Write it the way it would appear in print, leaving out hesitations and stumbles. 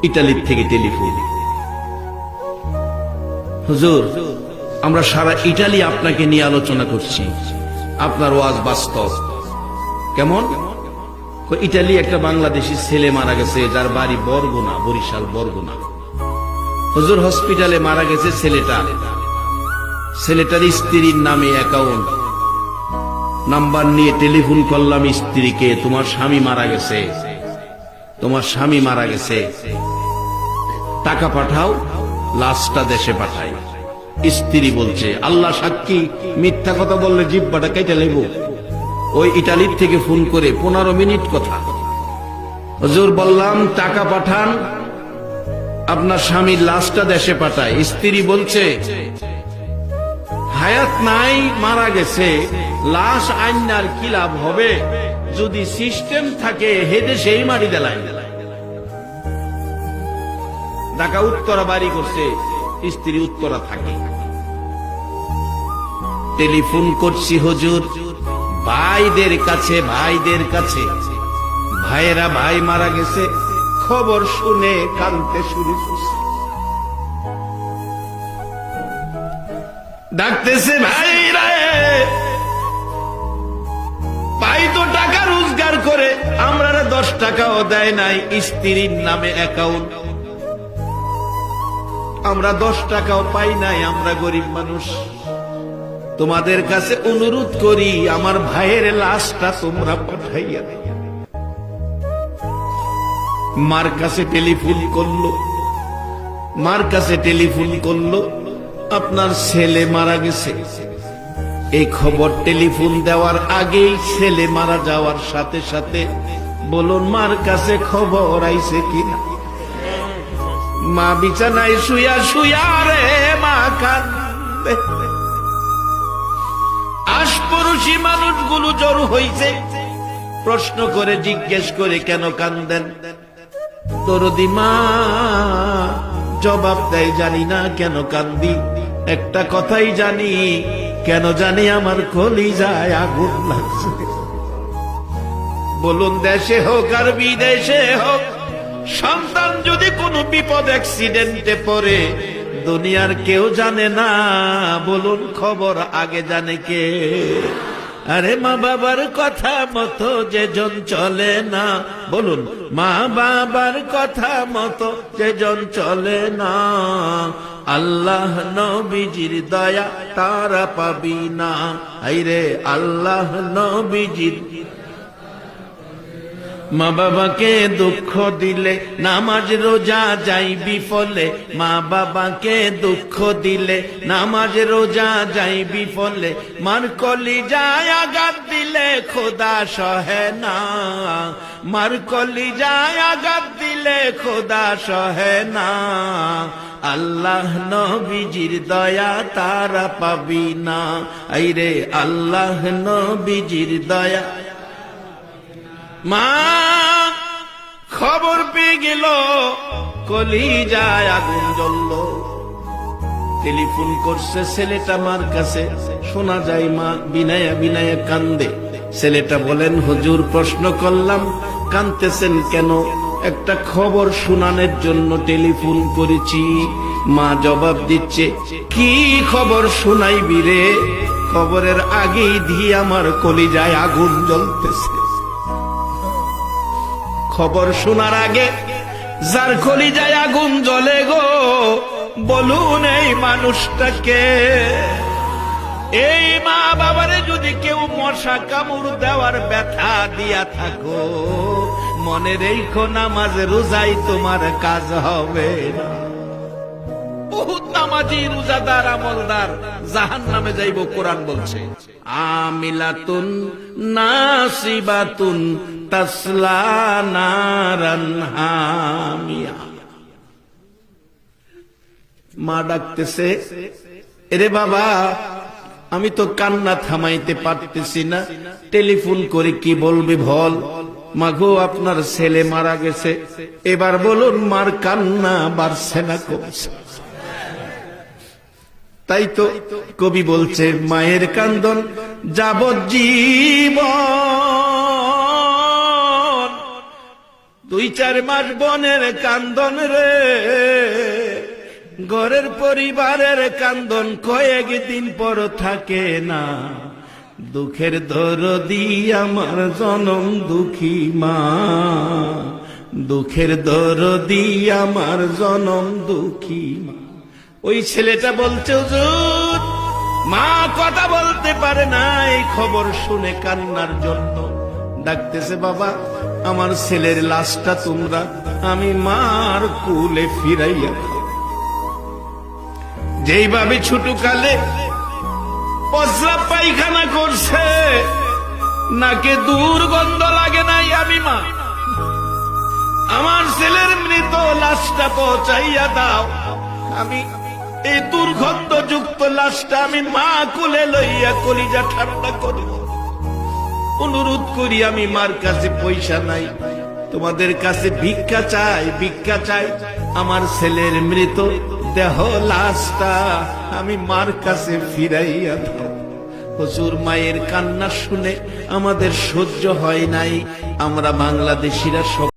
ইতালির থেকে টেলিফোন। হুজুর, আমরা সারা ইটালি আপনাকে নিয়ে আলোচনা করছি, আপনার ওয়াজ বাস্তব। কেমন? ইটালি একটা বাংলাদেশি ছেলে মারা গেছে, যার বাড়ি বরগুনা, বরিশাল বরগুনা। হুজুর, হসপিটালে মারা গেছে ছেলেটার স্ত্রীর নামে অ্যাকাউন্ট নাম্বার নিয়ে টেলিফোন করলাম স্ত্রীকে, তোমার স্বামী মারা গেছে, টাকা পাঠাও, লাশটা দেশে পাঠাই। স্ত্রী বলছে, আল্লাহ সাক্ষী, মিথ্যা কথা বললে জিহ্বাটা কেটে নেব। ওই ইটালির থেকে ফোন করে 15 মিনিট কথা। হুজুর বললাম টাকা পাঠান, আপনার স্বামীর লাশটা দেশে পাঠায়। স্ত্রী বলছে, হায়াত নাই, মারা গেছে, লাশ আইনার কি লাভ হবে? যদি সিস্টেম থাকে হেদে সেই মারি দেলাই। ঢাকা উত্তরা বাড়ি করছে, স্ত্রী উত্তরা থাকে। টেলিফোন করছি হুজুর ভাইদের কাছে, ভাইয়েরা ভাই মারা গেছে, খবর শুনে কাঁদতে শুরু করছে। ডাকতেছে, ভাইরা ভাই তো টাকা রোজগার করে, আমরা 10 টাকাও দেয় নাই, স্ত্রীর নামে অ্যাকাউন্ট, আমরা 10 টাকাও পাই নাই, আমরা গরিব মানুষ। তোমাদের কাছে অনুরোধ করি, আমার ভাইয়ের লাশটা তোমরা পাঠাইয়া দাও। মার কাছে টেলিফোন করলো, আপনার ছেলে মারা গেছে। এই খবর টেলিফোন দেওয়ার আগেই ছেলে মারা যাওয়ার সাথে সাথে বলুন মার কাছে খবর আইছে কিনা। মা বিছানায় শুয়া রে মা কান্দে। আশপড়শি মানুষগুলো জড়ো হইছে, প্রশ্ন করে জিজ্ঞেস করে, কেন কান্দেন? দরদি মা জবাব দেয়, জানি না কেন কান্দি, একটা কথাই জানি, কেন জানি আমার কলিজায় আগুন লাগছে। বলুন দেশে হোক আর বিদেশে হোক, সন্তান যদি কোনো বিপদ অ্যাক্সিডেন্টে পড়ে, দুনিয়ার কেউ জানে না, বলুন খবর আগে জানে কে? আরে মা বাবার কথা মতো যেজন চলে না, বলুন মা বাবার কথা মতো যেজন চলে না, আল্লাহ নবীজির দয়া তারা পাবি না। আইরে আল্লাহ নবীজির। মা বাবাকে দুঃখ দিলে নামাজ রোজা যাই বিফলে, মা বাবাকে দুঃখ দিলে নামাজ রোজা যাই বিফলে, মার কলিজায় আঘাত দিলে খোদা সহে না, মার কলিজায় আঘাত দিলে খোদা সহে না, আল্লাহ নবীজির দয়া তারা পাবি না। আইরে আল্লাহ নবীজির দয়া। মা খবর পেয়ে গেল, কলিজায় আগুন জ্বলল। টেলিফোন করছে ছেলেটা মার কাছে, শোনা যায় মা বিনায়া বিনায়া কান্দে। ছেলেটা বলেন, হুজুর প্রশ্ন করলাম কাঁদতেছেন কেন? একটা খবর শোনানোর জন্য টেলিফোন করেছি। মা জবাব দিচ্ছে, কি খবর শোনাইবি রে? খবরের আগেই দিয়ে আমার কলিজায় আগুন জ্বলতেছে। খবর শোনার আগে যার কলিজায় আগুন জ্বলে গো, বলুন এই মানুষটাকে। এই মা বাবারে যদি কেউ মশা কামড় দেওয়ার ব্যথা দিয়া থাকো, মনে রেখো নামাজ রোজাই তোমার কাজ হবে না। বহুত নামাজি রোজাদার আমলদার জাহান্নামে যাইব, কোরআন বলছে। আমিলাতুন নাসিবাতুন তাসলা নারান হামিয়া। মা ডাকতেছে, এরে বাবা আমি তো কান্না থামাইতে পারতেছি না, টেলিফোন করে কি বলবি বল। মাগো আপনার ছেলে মারা গেছে, এবার বলুন মার কান্না বাড়ছে না কমছে? তাই তো কবি বলছে, মায়ের কান্দন যাবজ্জীবন, 2-4 মাস বনের কান্দন রে, ঘরের পরিবারের কান্দন কয়েকদিন পর থাকে না। দুঃখের দরদি আমার জনম দুঃখী মা, দুঃখের দরদি আমার জনম দুঃখী মা। ওই ছেলেটা বলছে, হুজুর মা কথা বলতে পারে না, এই খবর শুনে কান্নার জন্য ডাকতেছে, বাবা আমার ছেলের লাশটা তোমরা আমি মার কুলে ফিরাইয়া দাও। যেইভাবে ছোটকালে প্রস্রাব পায়খানা করছে, নাকে দুর্গন্ধ লাগে নাই, আমি মা আমার ছেলের মৃত লাশটা পৌঁছাইয়া দাও, আমি এই দুর্গন্ধযুক্ত লাশটা আমি মা কোলে লইয়া কলিজা ঠান্ডা করি। অনুরোধ করি, আমি মার কাছে পয়সা নাই, তোমাদের কাছে ভিক্ষা চাই, ভিক্ষা চাই, আমার ছেলের মৃত দেহ লাশটা আমি মার কাছে ফিরাইয়া দাও। হুজুর মায়ের কান্না শুনে আমাদের সহ্য হয় নাই, আমরা বাংলাদেশিরা সব